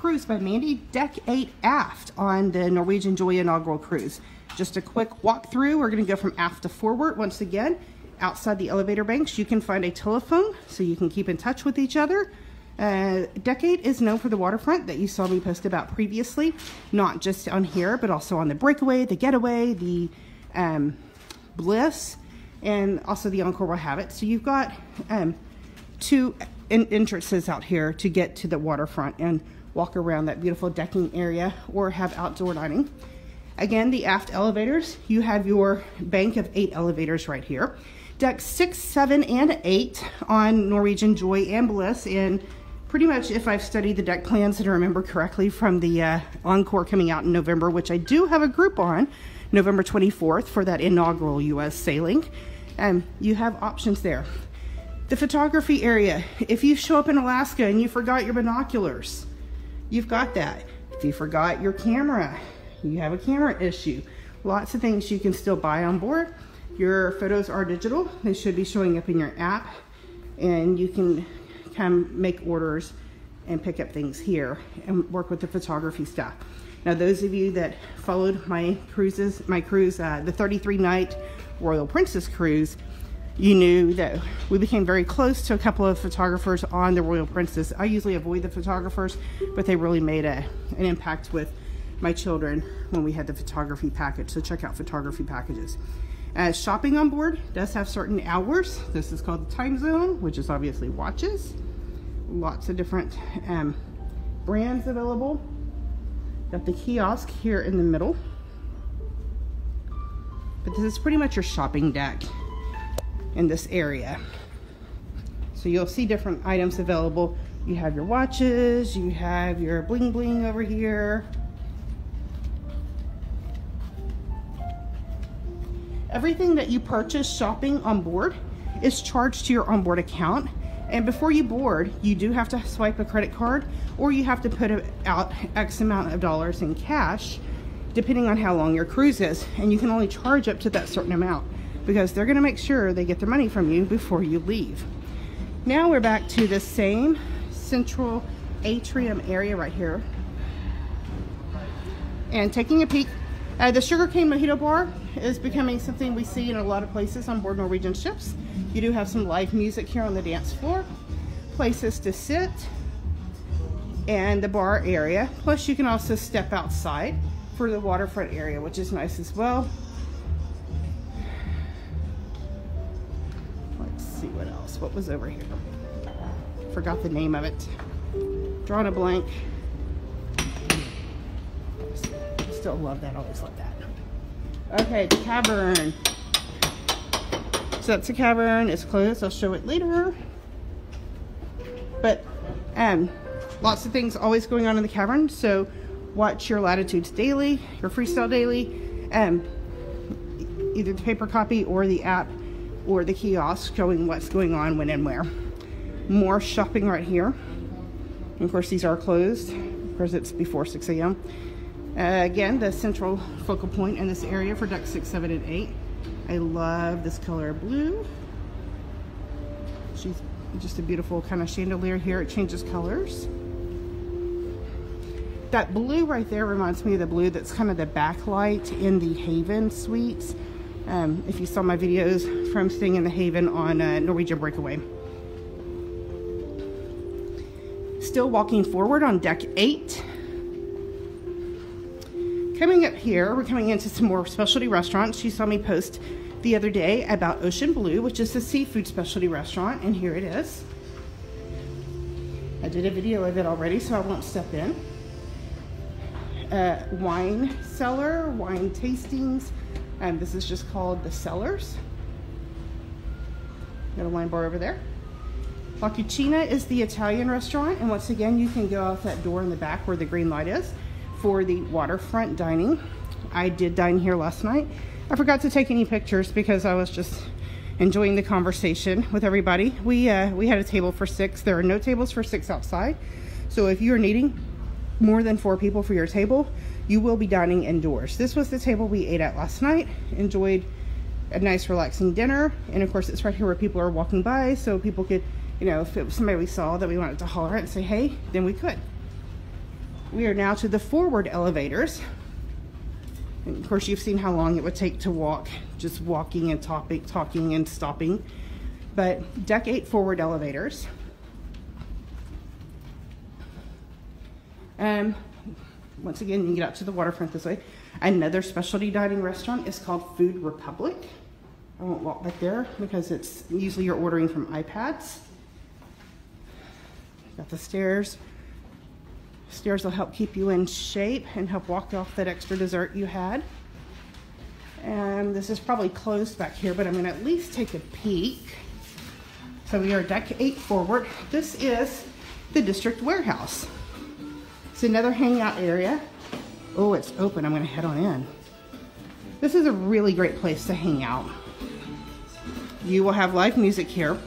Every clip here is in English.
Cruise by Mandy, Deck 8 aft on the Norwegian Joy inaugural cruise. Just a quick walkthrough. We're going to go from aft to forward. Once again, outside the elevator banks, you can find a telephone so you can keep in touch with each other. Deck 8 is known for the waterfront that you saw me post about previously, not just on here, but also on the Breakaway, the Getaway, the Bliss, and also the Encore will have it. So you've got two entrances out here to get to the waterfront and walk around that beautiful decking area or have outdoor dining. Again, the aft elevators, you have your bank of 8 elevators right here. Decks 6, 7, and 8 on Norwegian Joy and Bliss, and pretty much if I've studied the deck plans and remember correctly from the Encore coming out in November, which I do have a group on, November 24th for that inaugural US sailing, you have options there. The photography area, if you show up in Alaska and you forgot your binoculars, you've got that. If you forgot your camera, you have a camera issue. Lots of things you can still buy on board. Your photos are digital. They should be showing up in your app, and you can come make orders and pick up things here and work with the photography staff. Now, those of you that followed my cruise, the 33-night Royal Princess cruise, you knew that we became very close to a couple of photographers on the Royal Princess. I usually avoid the photographers, but they really made an impact with my children when we had the photography package. So check out photography packages. Shopping on board does have certain hours. This is called the time zone, which is obviously watches. Lots of different brands available. Got the kiosk here in the middle. But this is pretty much your shopping deck in this area. So you'll see different items available. You have your watches, you have your bling bling over here. Everything that you purchase shopping on board is charged to your onboard account. And before you board, you do have to swipe a credit card, or you have to put out X amount of dollars in cash, depending on how long your cruise is. And you can only charge up to that certain amount, because they're going to make sure they get their money from you before you leave. Now we're back to the same central atrium area right here. And taking a peek, the sugarcane mojito bar is becoming something we see in a lot of places on board Norwegian ships. You do have some live music here on the dance floor, places to sit, and the bar area. Plus you can also step outside for the waterfront area, which is nice as well. Let's see what else. What was over here? Forgot the name of it. Drawn a blank. Still love that. Always love that. Okay, the cavern. So that's a cavern. It's closed. I'll show it later. But lots of things always going on in the cavern. So watch your latitudes daily, your freestyle daily, either the paper copy or the app or the kiosk showing what's going on when and where. More shopping right here. And of course, these are closed because it's before 6 a.m. Again, the central focal point in this area for deck 6, 7, and 8. I love this color of blue. She's just a beautiful kind of chandelier here. It changes colors. That blue right there reminds me of the blue that's kind of the backlight in the Haven suites. If you saw my videos from staying in the Haven on Norwegian Breakaway. Still walking forward on deck 8. Coming up here, we're coming into some more specialty restaurants. You saw me post the other day about Ocean Blue, which is a seafood specialty restaurant, and here it is. I did a video of it already, so I won't step in. Wine cellar, wine tastings, and this is just called the Cellars. Got a wine bar over there. La Cucina is the Italian restaurant, and once again, you can go out that door in the back where the green light is for the waterfront dining. I did dine here last night. I forgot to take any pictures because I was just enjoying the conversation with everybody. We had a table for 6. There are no tables for 6 outside. So if you're needing more than 4 people for your table, you will be dining indoors. This was the table we ate at last night. Enjoyed a nice relaxing dinner. And of course, it's right here where people are walking by, so people could, you know, if it was somebody we saw that we wanted to holler at and say, hey, then we could. We are now to the forward elevators. And of course, you've seen how long it would take to walk, just walking and talking and stopping. But deck 8 forward elevators. Once again, you can get out to the waterfront this way. Another specialty dining restaurant is called Food Republic. I won't walk back there because it's usually you're ordering from iPads. Got the stairs. Stairs will help keep you in shape and help walk off that extra dessert you had. And this is probably closed back here, but I'm gonna at least take a peek. So we are deck 8 forward. This is the district warehouse. It's another hangout area. Oh, it's open. I'm gonna head on in. This is a really great place to hang out. You will have live music here.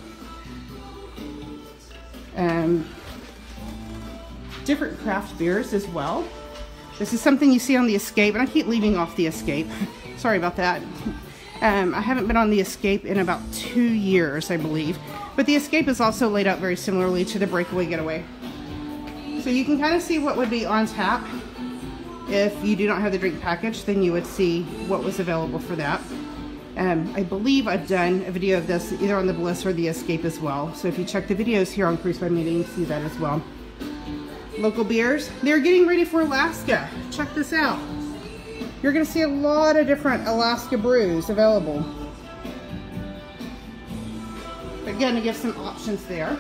Different craft beers as well. This is something you see on the Escape, and I keep leaving off the Escape. Sorry about that. I haven't been on the Escape in about 2 years, I believe. But the Escape is also laid out very similarly to the Breakaway Getaway. So you can kind of see what would be on tap. If you do not have the drink package, then you would see what was available for that. I believe I've done a video of this either on the Bliss or the Escape as well. So if you check the videos here on CruiseByMandy, you can see that as well. Local beers. They're getting ready for Alaska. Check this out. You're going to see a lot of different Alaska brews available. Again, to give some options there.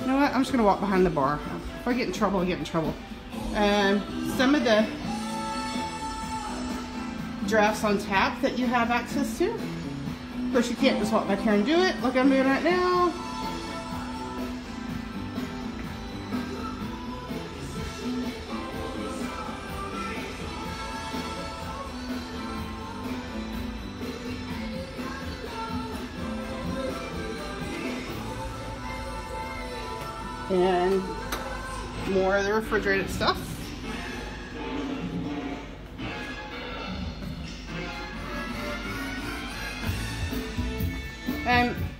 You know what? I'm just going to walk behind the bar. If I get in trouble, I get in trouble. Some of the drafts on tap that you have access to. Of course, you can't just walk back here and do it like I'm doing right now. And more of the refrigerated stuff.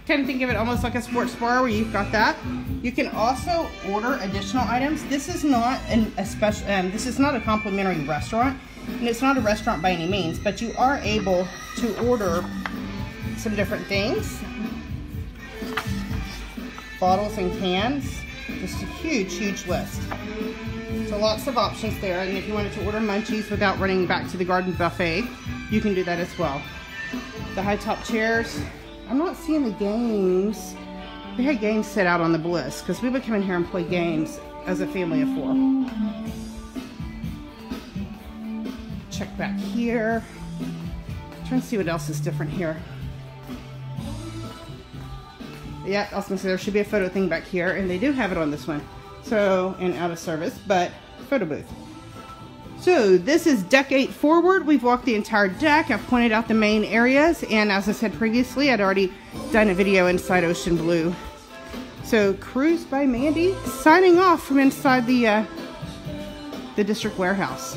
Kind of think of it almost like a sports bar where you've got that. You can also order additional items. This is not this is not a complimentary restaurant, and it's not a restaurant by any means, but you are able to order some different things. Bottles and cans. Just a huge list. So lots of options there, and if you wanted to order munchies without running back to the garden buffet, you can do that as well. The high top chairs. I'm not seeing the games. We had games set out on the Bliss because we would come in here and play games as a family of 4. Check back here. Trying to see what else is different here. Yeah, I was gonna say there should be a photo thing back here, and they do have it on this one. So, and out of service, but photo booth. So this is deck 8 forward. We've walked the entire deck. I've pointed out the main areas, and as I said previously, I'd already done a video inside Ocean Blue. So CruiseByMandy signing off from inside the district warehouse.